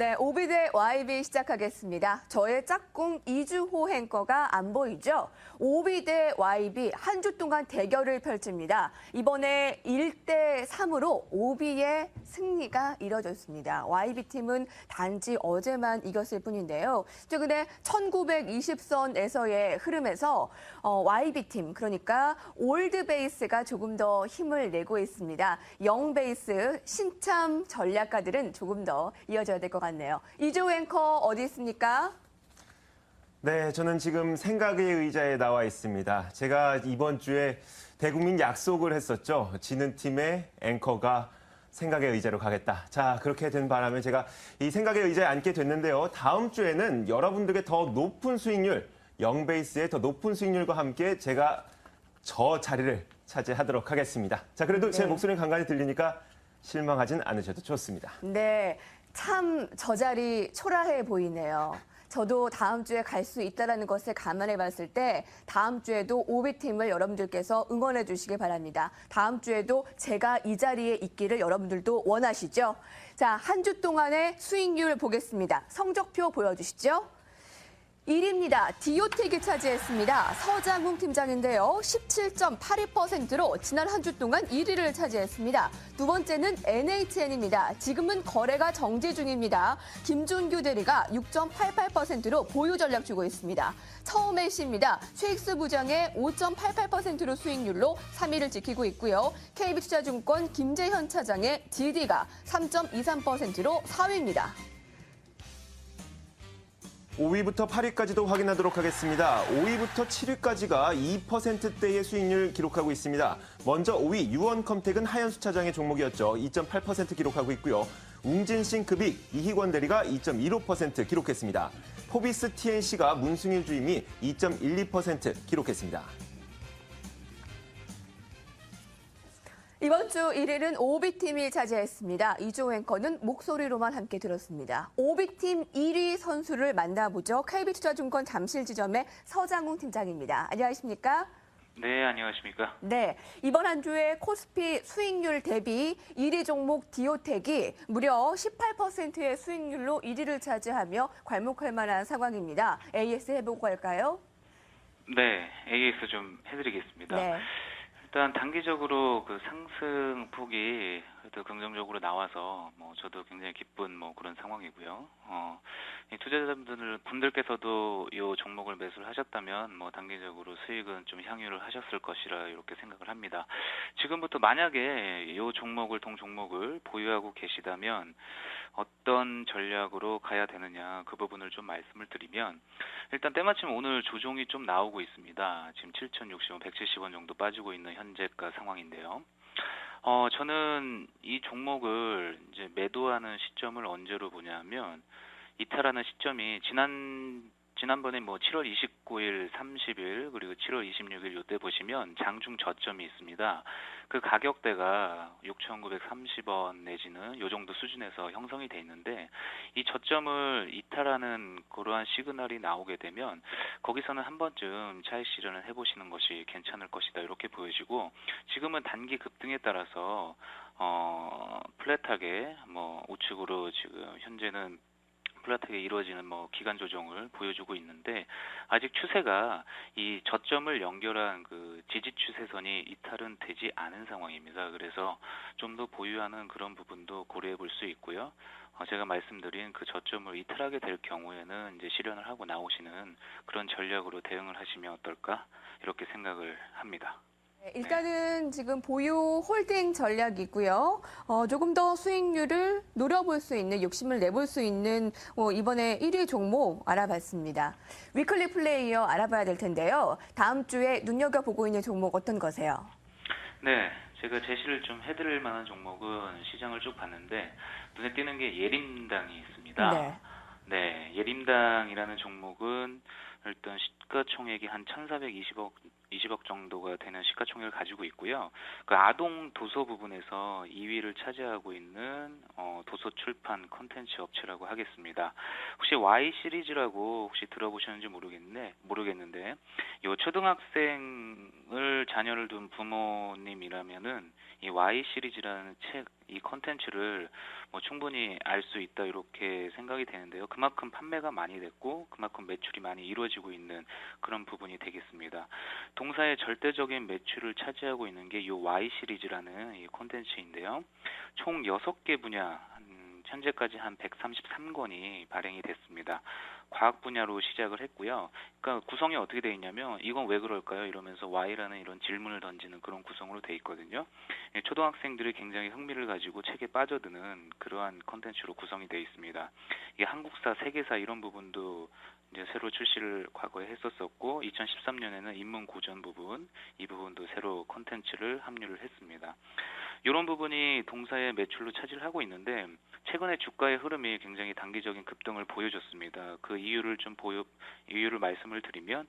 네, 오비 대 YB 시작하겠습니다. 저의 짝꿍 이주호 앵커가 안 보이죠? 오비 대 YB 한 주 동안 대결을 펼칩니다. 이번에 1대 3으로 오비의 승리가 이뤄졌습니다. YB팀은 단지 어제만 이겼을 뿐인데요. 최근에 1920선에서의 흐름에서 YB팀, 그러니까 올드 베이스가 조금 더 힘을 내고 있습니다. 영 베이스 신참 전략가들은 조금 더 이어져야 될 것 같네요. 이주호 앵커 어디 있습니까? 네, 저는 지금 생각의 의자에 나와 있습니다. 제가 이번 주에 대국민 약속을 했었죠. 지는 팀의 앵커가 생각의 의자로 가겠다. 자, 그렇게 된 바람에 제가 이 생각의 의자에 앉게 됐는데요. 다음 주에는 여러분들께 더 높은 수익률, 영베이스의 더 높은 수익률과 함께 제가 저 자리를 차지하도록 하겠습니다. 자, 그래도 제 목소리는 간간히 들리니까 실망하진 않으셔도 좋습니다. 네, 참 저 자리 초라해 보이네요. 저도 다음 주에 갈 수 있다는 것을 감안해 봤을 때 다음 주에도 오비팀을 여러분들께서 응원해 주시기 바랍니다. 다음 주에도 제가 이 자리에 있기를 여러분들도 원하시죠? 자, 한 주 동안의 수익률 보겠습니다. 성적표 보여주시죠. 1위입니다. 디오텍이 차지했습니다. 서장훈 팀장인데요. 17.82%로 지난 한 주 동안 1위를 차지했습니다. 두 번째는 NHN입니다. 지금은 거래가 정지 중입니다. 김준규 대리가 6.88%로 보유 전략 주고 있습니다. 처음에시입니다. 최익수 부장의 5.88%로 수익률로 3위를 지키고 있고요. KB투자증권 김재현 차장의 GD가 3.23%로 4위입니다. 5위부터 8위까지도 확인하도록 하겠습니다. 5위부터 7위까지가 2%대의 수익률 기록하고 있습니다. 먼저 5위 유원컴텍은 하현수 차장의 종목이었죠. 2.8% 기록하고 있고요. 웅진싱크빅, 이희권 대리가 2.15% 기록했습니다. 포비스 TNC가 문승일 주임이 2.12% 기록했습니다. 이번 주 1위는 오비팀이 차지했습니다. 이주호 앵커는 목소리로만 함께 들었습니다. 오비팀 1위 선수를 만나보죠. KB투자증권 잠실지점의 서장훈 팀장입니다. 안녕하십니까? 네, 안녕하십니까? 네, 이번 한 주에 코스피 수익률 대비 1위 종목 디오텍이 무려 18%의 수익률로 1위를 차지하며 괄목할 만한 상황입니다. AS 해보고 할까요? 네, AS 좀 해드리겠습니다. 네. 일단 단기적으로 그 상승폭이 그래도 긍정적으로 나와서 저도 굉장히 기쁜 그런 상황이고요. 이 투자자분들께서도 이 종목을 매수를 하셨다면 단기적으로 수익은 좀 향유를 하셨을 것이라 이렇게 생각을 합니다. 지금부터 만약에 이 종목을 동종목을 보유하고 계시다면 어떤 전략으로 가야 되느냐 그 부분을 좀 말씀을 드리면 일단 때마침 오늘 조정이 좀 나오고 있습니다. 지금 7,060원, 170원 정도 빠지고 있는 현재가 상황인데요. 저는 이 종목을 이제 매도하는 시점을 언제로 보냐면 이탈하는 시점이 지난번에 7월 29일, 30일 그리고 7월 26일 이때 보시면 장중 저점이 있습니다. 그 가격대가 6,930원 내지는 이 정도 수준에서 형성이 돼 있는데 이 저점을 이탈하는 그러한 시그널이 나오게 되면 거기서는 한 번쯤 차익 실현을 해보시는 것이 괜찮을 것이다 이렇게 보여지고 지금은 단기 급등에 따라서 플랫하게 우측으로 지금 현재는 플랫하게 이루어지는 기간 조정을 보여주고 있는데 아직 추세가 이 저점을 연결한 그 지지 추세선이 이탈은 되지 않은 상황입니다. 그래서 좀 더 보유하는 그런 부분도 고려해 볼 수 있고요. 제가 말씀드린 그 저점을 이탈하게 될 경우에는 이제 실현을 하고 나오시는 그런 전략으로 대응을 하시면 어떨까 이렇게 생각을 합니다. 네, 일단은 지금 보유 홀딩 전략이고요. 조금 더 수익률을 노려볼 수 있는, 욕심을 내볼 수 있는 이번에 1위 종목 알아봤습니다. 위클리 플레이어 알아봐야 될 텐데요. 다음 주에 눈여겨보고 있는 종목 어떤 거세요? 네, 제가 제시를 좀 해드릴 만한 종목은 시장을 쭉 봤는데 눈에 띄는 게 예림당이 있습니다. 네. 네, 예림당이라는 종목은 일단 시가총액이 한 1,420억 정도가 되는 시가총액을 가지고 있고요. 그 아동 도서 부분에서 2위를 차지하고 있는 도서 출판 콘텐츠 업체라고 하겠습니다. 혹시 Y 시리즈라고 혹시 들어보셨는지 모르겠는데 이 초등학생을 자녀를 둔 부모님이라면은 이 Y 시리즈라는 책, 이 컨텐츠를 뭐 충분히 알 수 있다 이렇게 생각이 되는데요. 그만큼 판매가 많이 됐고 그만큼 매출이 많이 이루어지고 있는 그런 부분이 되겠습니다. 동사의 절대적인 매출을 차지하고 있는 게 이 Y 시리즈라는 이 컨텐츠인데요. 총 6개 분야, 현재까지 한 133권이 발행이 됐습니다. 과학 분야로 시작을 했고요. 그러니까 구성이 어떻게 되어 있냐면 이건 왜 그럴까요? 이러면서 Y라는 이런 질문을 던지는 그런 구성으로 되어 있거든요. 초등학생들이 굉장히 흥미를 가지고 책에 빠져드는 그러한 컨텐츠로 구성이 되어 있습니다. 이게 한국사, 세계사 이런 부분도 이제 새로 출시를 과거에 했었었고 2013년에는 인문 고전 부분, 이 부분도 새로 컨텐츠를 합류를 했습니다. 이런 부분이 동사의 매출로 차지를 하고 있는데 최근에 주가의 흐름이 굉장히 단기적인 급등을 보여줬습니다. 그 이유를 말씀을 드리면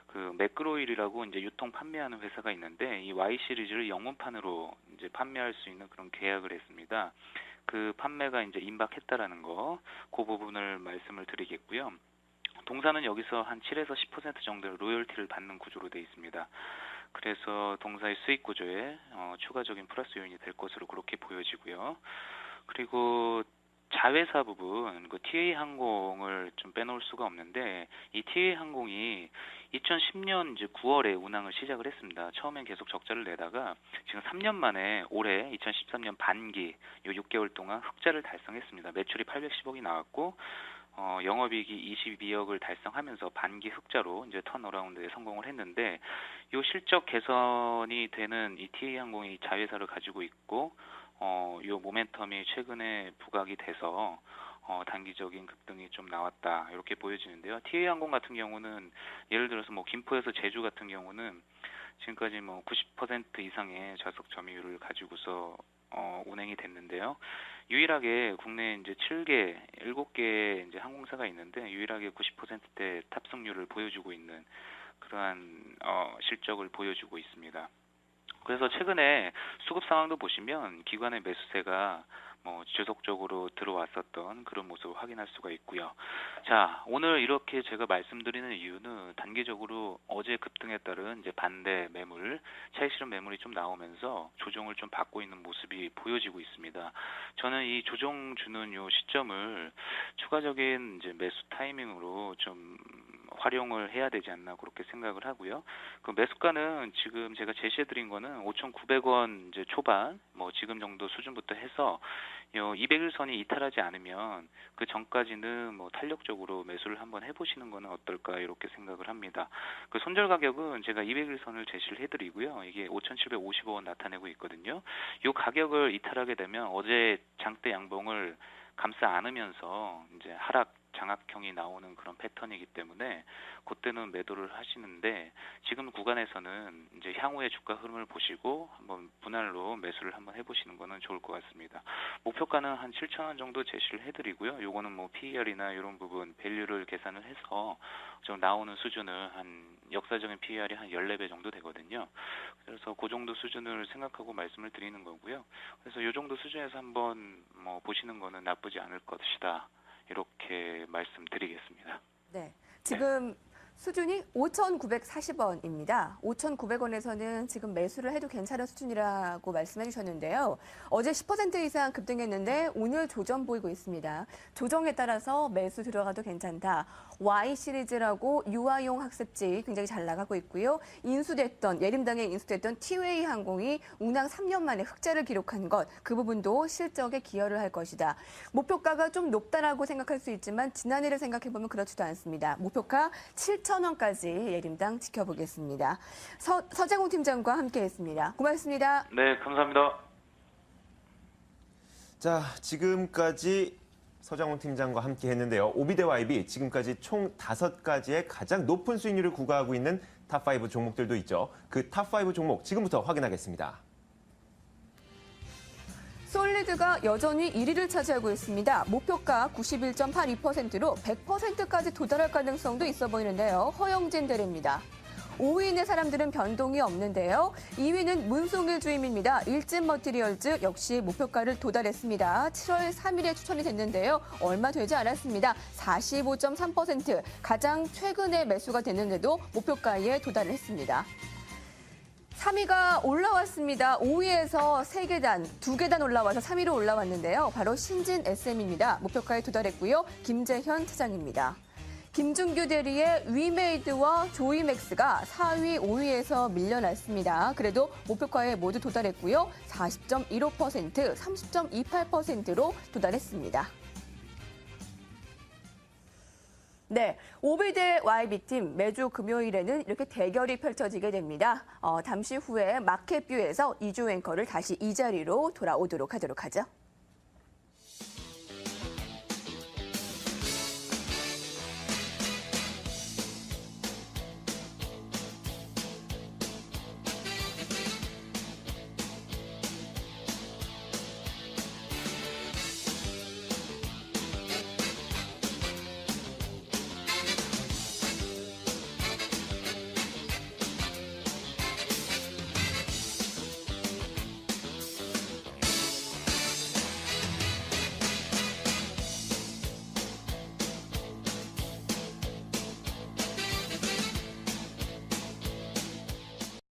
그 매크로일이라고 이제 유통 판매하는 회사가 있는데 이 Y 시리즈를 영문판으로 이제 판매할 수 있는 그런 계약을 했습니다. 그 판매가 이제 임박했다라는 거, 그 부분을 말씀을 드리겠고요. 동사는 여기서 한 7에서 10% 정도의 로열티를 받는 구조로 되어 있습니다. 그래서 동사의 수익 구조에 추가적인 플러스 요인이 될 것으로 그렇게 보여지고요. 그리고 자회사 부분, 그 TA항공을 좀 빼놓을 수가 없는데 이 TA항공이 2010년 이제 9월에 운항을 시작을 했습니다. 처음엔 계속 적자를 내다가 지금 3년 만에 올해 2013년 반기 요 6개월 동안 흑자를 달성했습니다. 매출이 810억이 나왔고 영업이익이 22억을 달성하면서 반기 흑자로 이제 턴어라운드에 성공을 했는데 요 실적 개선이 되는 이 TA항공이 자회사를 가지고 있고 요 모멘텀이 최근에 부각이 돼서 단기적인 급등이 좀 나왔다 이렇게 보여지는데요. TA항공 같은 경우는 예를 들어서 뭐 김포에서 제주 같은 경우는 지금까지 뭐 90% 이상의 좌석 점유율을 가지고서 운행이 됐는데요. 유일하게 국내에 이제 7개 이제 항공사가 있는데 유일하게 90%대 탑승률을 보여주고 있는 그러한 실적을 보여주고 있습니다. 그래서 최근에 수급 상황도 보시면 기관의 매수세가 지속적으로 들어왔었던 그런 모습을 확인할 수가 있고요. 자, 오늘 이렇게 제가 말씀드리는 이유는 단기적으로 어제 급등에 따른 이제 반대 매물, 차익 실현 매물이 좀 나오면서 조정을 좀 받고 있는 모습이 보여지고 있습니다. 저는 이 조정 주는 요 시점을 추가적인 이제 매수 타이밍으로 좀 활용을 해야 되지 않나 그렇게 생각을 하고요. 그 매수가는 지금 제가 제시해드린 거는 5,900원 이제 초반, 지금 정도 수준부터 해서 200일선이 이탈하지 않으면 그 전까지는 탄력적으로 매수를 한번 해보시는 거는 어떨까 이렇게 생각을 합니다. 그 손절 가격은 제가 200일선을 제시를 해드리고요. 이게 5,750원 나타내고 있거든요. 이 가격을 이탈하게 되면 어제 장대 양봉을 감싸 안으면서 이제 하락 장악형이 나오는 그런 패턴이기 때문에 그때는 매도를 하시는데 지금 구간에서는 이제 향후의 주가 흐름을 보시고 한번 분할로 매수를 한번 해보시는 거는 좋을 것 같습니다. 목표가는 한 7,000원 정도 제시를 해드리고요. 요거는 PER이나 이런 부분 밸류를 계산을 해서 좀 나오는 수준을 한 역사적인 PER이 한 14배 정도 되거든요. 그래서 그 정도 수준을 생각하고 말씀을 드리는 거고요. 그래서 요 정도 수준에서 한번 보시는 거는 나쁘지 않을 것이다. 이렇게 말씀드리겠습니다. 네, 지금 수준이 5,940원입니다. 5,900원에서는 지금 매수를 해도 괜찮은 수준이라고 말씀해 주셨는데요. 어제 10% 이상 급등했는데 오늘 조정 보이고 있습니다. 조정에 따라서 매수 들어가도 괜찮다. Y 시리즈라고 유아용 학습지 굉장히 잘 나가고 있고요. 예림당에 인수됐던 티웨이 항공이 운항 3년 만에 흑자를 기록한 것, 그 부분도 실적에 기여를 할 것이다. 목표가가 좀 높다라고 생각할 수 있지만 지난해를 생각해 보면 그렇지도 않습니다. 목표가 7,000원까지 예림당 지켜보겠습니다. 서장훈 팀장과 함께했습니다. 고맙습니다. 네, 감사합니다. 자, 지금까지 서장훈 팀장과 함께 했는데요. 오비대 YB 지금까지 총 5가지의 가장 높은 수익률을 구가하고 있는 탑5 종목들도 있죠. 그 탑5 종목 지금부터 확인하겠습니다. 솔리드가 여전히 1위를 차지하고 있습니다. 목표가 91.82%로 100%까지 도달할 가능성도 있어 보이는데요. 허영진 대리입니다. 5위인의 사람들은 변동이 없는데요. 2위는 문송일 주임입니다. 일진 머티리얼즈 역시 목표가를 도달했습니다. 7월 3일에 추천이 됐는데요. 얼마 되지 않았습니다. 45.3%, 가장 최근에 매수가 됐는데도 목표가에 도달을 했습니다. 3위가 올라왔습니다. 5위에서 3계단, 2계단 올라와서 3위로 올라왔는데요. 바로 신진 SM입니다. 목표가에 도달했고요. 김재현 차장입니다. 김준규 대리의 위메이드와 조이맥스가 4위, 5위에서 밀려났습니다. 그래도 목표가에 모두 도달했고요. 40.15%, 30.28%로 도달했습니다. 네, 오비대 YB팀 매주 금요일에는 이렇게 대결이 펼쳐지게 됩니다. 잠시 후에 마켓뷰에서 이주 앵커를 다시 이 자리로 돌아오도록 하죠.